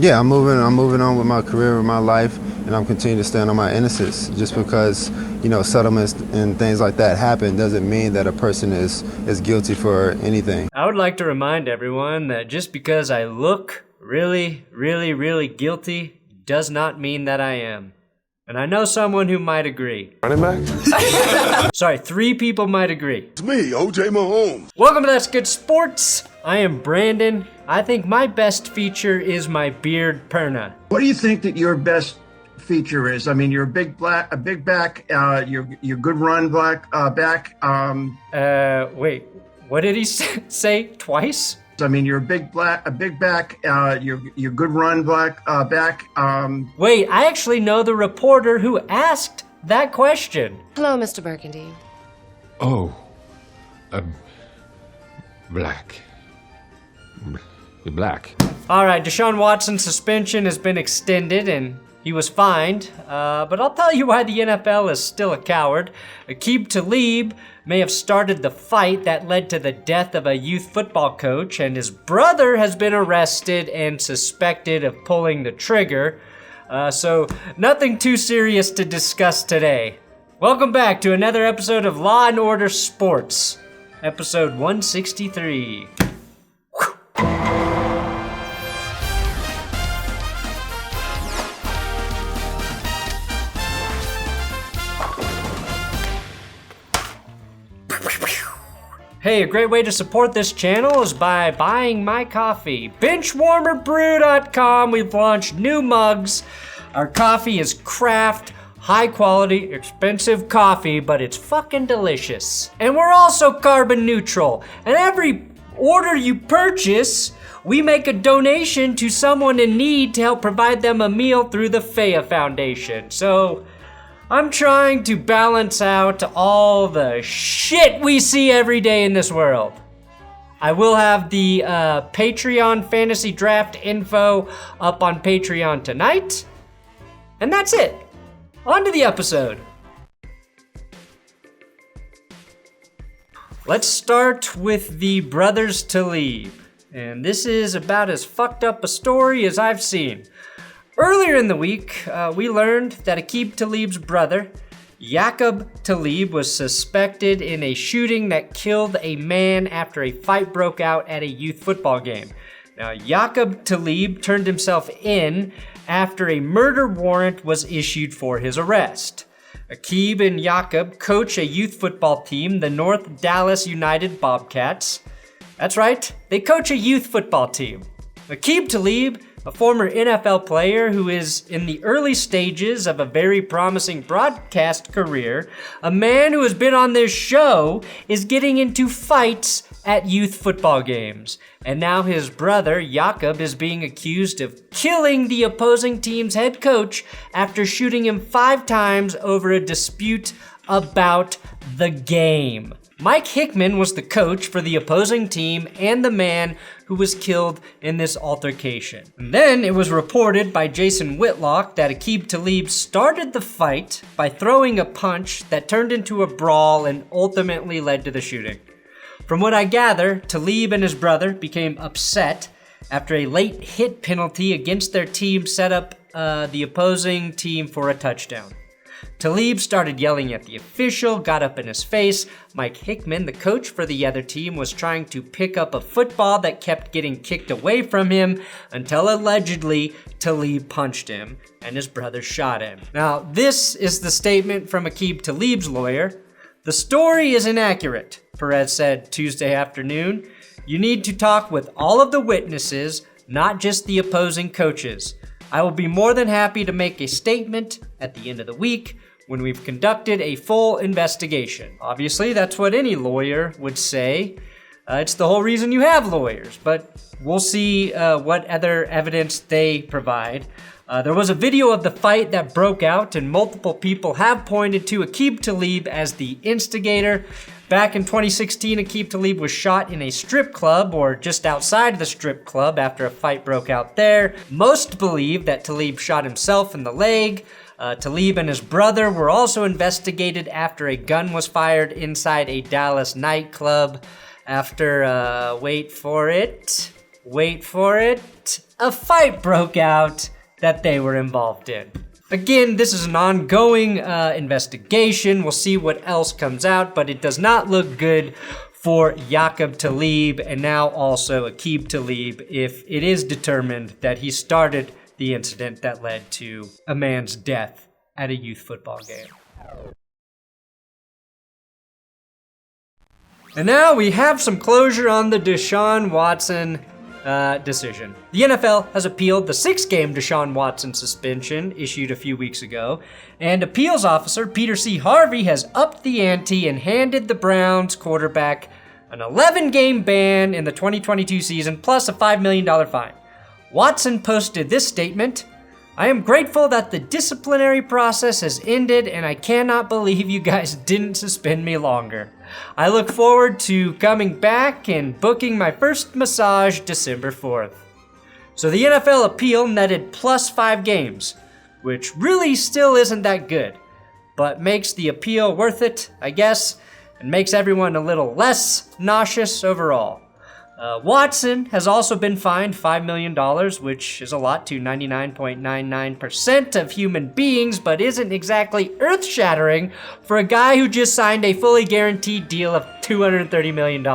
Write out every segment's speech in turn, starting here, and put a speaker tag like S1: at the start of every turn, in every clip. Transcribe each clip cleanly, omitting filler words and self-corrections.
S1: Yeah, I'm moving on with my career, with my life, and I'm continuing to stand on my innocence. Just because, settlements and things like that happen doesn't mean that a person is guilty for anything.
S2: I would like to remind everyone that just because I look really, really, really guilty does not mean that I am. And I know someone who might agree.
S3: Running back?
S2: Sorry, 3 people might agree.
S3: It's me, O.J. Mahomes.
S2: Welcome to That's Good Sports. I am Brandon. I think my best feature is my beard perna.
S4: What do you think that your best feature is? I mean, you're a big back, you're good run back.
S2: Wait, what did he say twice?
S4: I mean, you're a big back, you're good run back.
S2: Wait, I actually know the reporter who asked that question.
S5: Hello, Mr. Burgundy.
S6: Oh, black. Black.
S2: All right, Deshaun Watson's suspension has been extended and he was fined, but I'll tell you why the NFL is still a coward. Aqib Talib may have started the fight that led to the death of a youth football coach, and his brother has been arrested and suspected of pulling the trigger. So nothing too serious to discuss today. Welcome back to another episode of Law and Order Sports, episode 163. Hey, a great way to support this channel is by buying my coffee. BenchwarmerBrew.com. We've launched new mugs. Our coffee is craft, high quality, expensive coffee, but it's fucking delicious. And we're also carbon neutral. And every order you purchase, we make a donation to someone in need to help provide them a meal through the Faya Foundation. So I'm trying to balance out all the shit we see every day in this world. I will have the Patreon fantasy draft info up on Patreon tonight. And that's it. On to the episode. Let's start with the brothers Talib. And this is about as fucked up a story as I've seen. Earlier in the week, we learned that Aqib Talib's brother, Yaquab Talib, was suspected in a shooting that killed a man after a fight broke out at a youth football game. Now, Yaquab Talib turned himself in after a murder warrant was issued for his arrest. Aqib and Yaquab coach a youth football team, the North Dallas United Bobcats. That's right, they coach a youth football team. Aqib Talib, a former NFL player who is in the early stages of a very promising broadcast career, a man who has been on this show, is getting into fights at youth football games. And now his brother, Yaquab, is being accused of killing the opposing team's head coach after shooting him 5 times over a dispute about the game. Mike Hickman was the coach for the opposing team and the man who was killed in this altercation. And then it was reported by Jason Whitlock that Aqib Talib started the fight by throwing a punch that turned into a brawl and ultimately led to the shooting. From what I gather, Talib and his brother became upset after a late hit penalty against their team set up the opposing team for a touchdown. Talib started yelling at the official, got up in his face. Mike Hickman, the coach for the other team, was trying to pick up a football that kept getting kicked away from him until allegedly Talib punched him and his brother shot him. Now, this is the statement from Aqib Talib's lawyer. The story is inaccurate, Perez said Tuesday afternoon. You need to talk with all of the witnesses, not just the opposing coaches. I will be more than happy to make a statement at the end of the week when we've conducted a full investigation. Obviously, that's what any lawyer would say. It's the whole reason you have lawyers, but we'll see what other evidence they provide. There was a video of the fight that broke out, and multiple people have pointed to Aqib Talib as the instigator. Back in 2016, Aqib Talib was shot in a strip club or just outside the strip club after a fight broke out there. Most believe that Talib shot himself in the leg. Talib and his brother were also investigated after a gun was fired inside a Dallas nightclub after, wait for it, a fight broke out that they were involved in. Again, this is an ongoing investigation. We'll see what else comes out, but it does not look good for Aqib Talib and now also Aqib Talib if it is determined that he started the incident that led to a man's death at a youth football game. And now we have some closure on the Deshaun Watson decision. The NFL has appealed the 6-game Deshaun Watson suspension issued a few weeks ago, and appeals officer Peter C. Harvey has upped the ante and handed the Browns quarterback an 11-game ban in the 2022 season plus a $5 million fine. Watson posted this statement: "I am grateful that the disciplinary process has ended and I cannot believe you guys didn't suspend me longer. I look forward to coming back and booking my first massage December 4th. So the NFL appeal netted plus 5 games, which really still isn't that good, but makes the appeal worth it, I guess, and makes everyone a little less nauseous overall. Watson has also been fined $5 million, which is a lot to 99.99% of human beings, but isn't exactly earth-shattering for a guy who just signed a fully guaranteed deal of $230 million.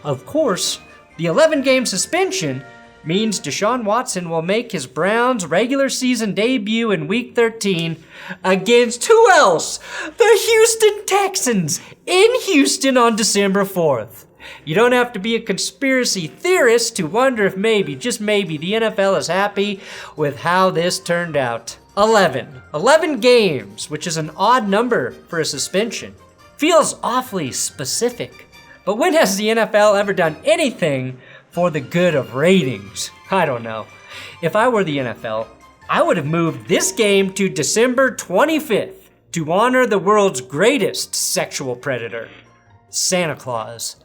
S2: Of course, the 11-game suspension means Deshaun Watson will make his Browns regular season debut in Week 13 against who else? The Houston Texans in Houston on December 4th. You don't have to be a conspiracy theorist to wonder if maybe, just maybe, the NFL is happy with how this turned out. 11 games, which is an odd number for a suspension. Feels awfully specific. But when has the NFL ever done anything for the good of ratings? I don't know. If I were the NFL, I would have moved this game to December 25th to honor the world's greatest sexual predator, Santa Claus.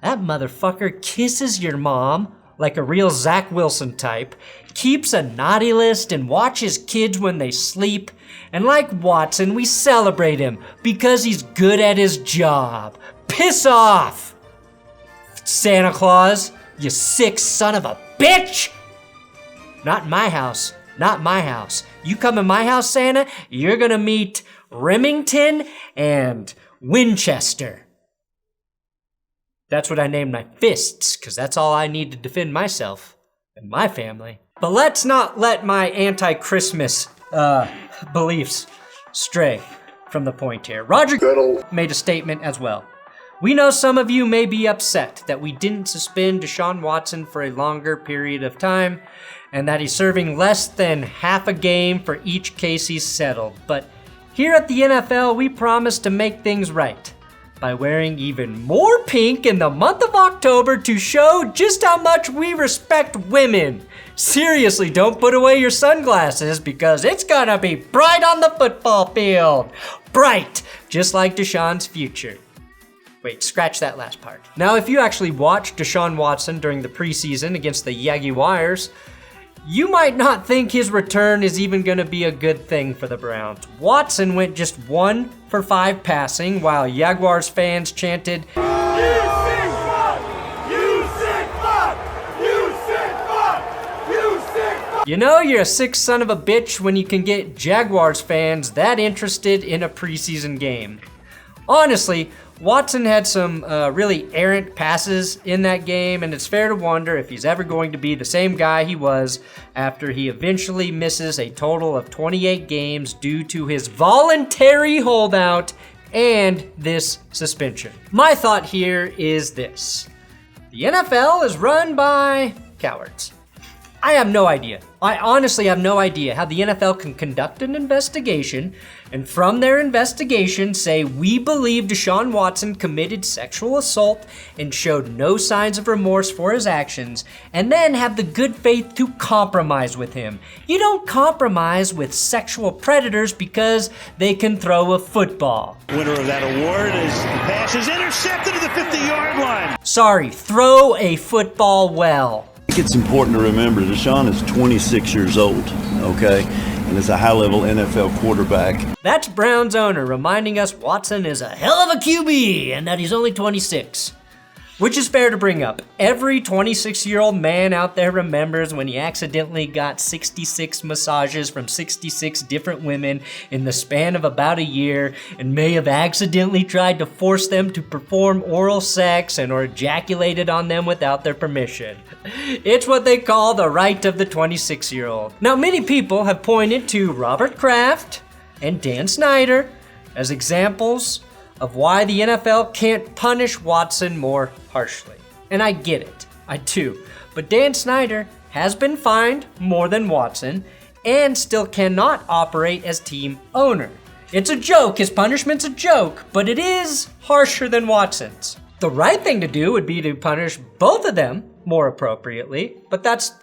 S2: That motherfucker kisses your mom like a real Zach Wilson type, keeps a naughty list and watches kids when they sleep, and like Watson, we celebrate him because he's good at his job. Piss off, Santa Claus, you sick son of a bitch! Not in my house, not my house. You come in my house, Santa, you're gonna meet Remington and Winchester. That's what I named my fists, because that's all I need to defend myself and my family. But let's not let my anti-Christmas beliefs stray from the point here. Roger made a statement as well. We know some of you may be upset that we didn't suspend Deshaun Watson for a longer period of time, and that he's serving less than half a game for each case he's settled. But here at the NFL, we promise to make things right by wearing even more pink in the month of October to show just how much we respect women. Seriously, don't put away your sunglasses because it's gonna be bright on the football field. Bright, just like Deshaun's future. Wait, scratch that last part. Now, if you actually watched Deshaun Watson during the preseason against the Jaguars, you might not think his return is even going to be a good thing for the Browns. Watson went just 1 for 5 passing, while Jaguars fans chanted, "You sick fuck! You sick fuck! You sick fuck! You sick fuck!" You know you're a sick son of a bitch when you can get Jaguars fans that interested in a preseason game. Honestly, Watson had some really errant passes in that game, and it's fair to wonder if he's ever going to be the same guy he was after he eventually misses a total of 28 games due to his voluntary holdout and this suspension. My thought here is this: the NFL is run by cowards. I have no idea. I honestly have no idea how the NFL can conduct an investigation and from their investigation say we believe Deshaun Watson committed sexual assault and showed no signs of remorse for his actions, and then have the good faith to compromise with him. You don't compromise with sexual predators because they can throw a football.
S5: Winner of that award is the pass is intercepted at the 50-yard line.
S2: Sorry, throw a football well.
S7: I think it's important to remember Deshaun is 26 years old, okay? And is a high-level NFL quarterback.
S2: That's Browns owner reminding us Watson is a hell of a QB and that he's only 26. Which is fair to bring up. Every 26-year-old man out there remembers when he accidentally got 66 massages from 66 different women in the span of about a year and may have accidentally tried to force them to perform oral sex and or ejaculated on them without their permission. It's what they call the right of the 26-year-old. Now, many people have pointed to Robert Kraft and Dan Snyder as examples of why the NFL can't punish Watson more harshly. And I get it, I do. But Dan Snyder has been fined more than Watson and still cannot operate as team owner. It's a joke, his punishment's a joke, but it is harsher than Watson's. The right thing to do would be to punish both of them more appropriately, but that's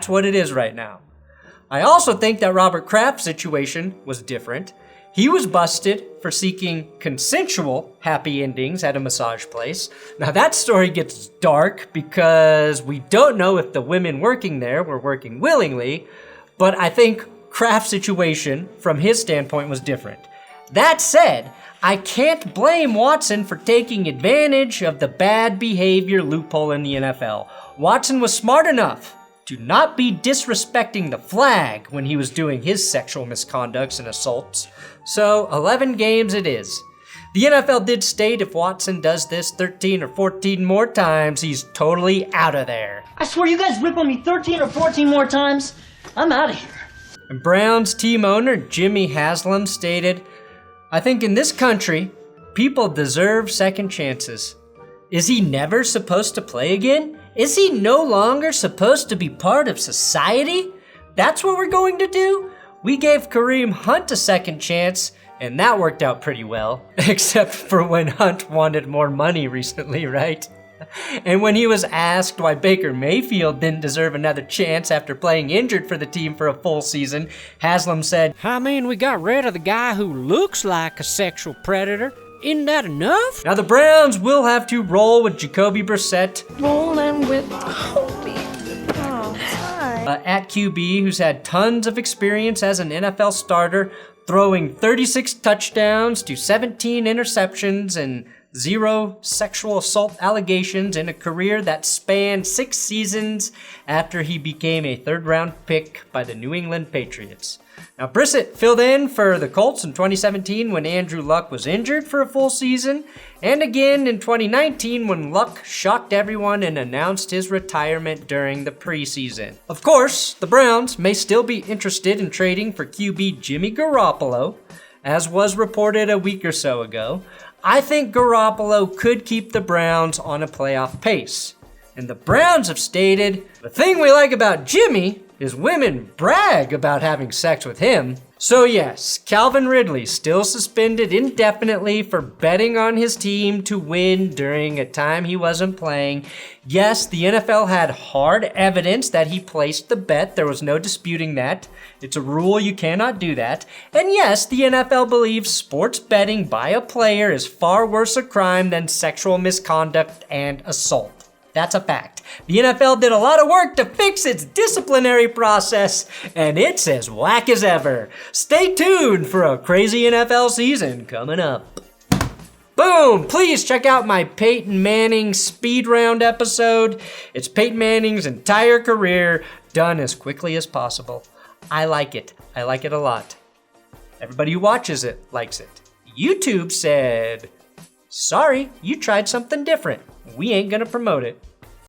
S2: what it is right now. I also think that Robert Kraft's situation was different. He was busted for seeking consensual happy endings at a massage place. Now that story gets dark because we don't know if the women working there were working willingly, but I think Kraft's situation from his standpoint was different. That said, I can't blame Watson for taking advantage of the bad behavior loophole in the NFL. Watson was smart enough to not be disrespecting the flag when he was doing his sexual misconducts and assaults. So 11 games it is. The NFL did state if Watson does this 13 or 14 more times, he's totally out of there.
S8: I swear you guys rip on me 13 or 14 more times, I'm out of here.
S2: And Browns team owner Jimmy Haslam stated, I think in this country, people deserve second chances. Is he never supposed to play again? Is he no longer supposed to be part of society? That's what we're going to do? We gave Kareem Hunt a second chance, and that worked out pretty well. Except for when Hunt wanted more money recently, right? And when he was asked why Baker Mayfield didn't deserve another chance after playing injured for the team for a full season, Haslam said,
S9: I mean, we got rid of the guy who looks like a sexual predator. Isn't that enough?
S2: Now the Browns will have to roll with Jacoby Brissett.
S10: Rolling with Kobe. Oh, hi.
S2: At QB, who's had tons of experience as an NFL starter, throwing 36 touchdowns to 17 interceptions and 0 sexual assault allegations in a career that spanned 6 seasons after he became a third-round pick by the New England Patriots. Now, Brissett filled in for the Colts in 2017 when Andrew Luck was injured for a full season, and again in 2019 when Luck shocked everyone and announced his retirement during the preseason. Of course, the Browns may still be interested in trading for QB Jimmy Garoppolo, as was reported a week or so ago. I think Garoppolo could keep the Browns on a playoff pace. And the Browns have stated, the thing we like about Jimmy is women brag about having sex with him. So yes, Calvin Ridley still suspended indefinitely for betting on his team to win during a time he wasn't playing. Yes, the NFL had hard evidence that he placed the bet. There was no disputing that. It's a rule, you cannot do that. And yes, the NFL believes sports betting by a player is far worse a crime than sexual misconduct and assault. That's a fact. The NFL did a lot of work to fix its disciplinary process, and it's as whack as ever. Stay tuned for a crazy NFL season coming up. Boom! Please check out my Peyton Manning speed round episode. It's Peyton Manning's entire career done as quickly as possible. I like it. I like it a lot. Everybody who watches it likes it. YouTube said, sorry, you tried something different. We ain't gonna promote it.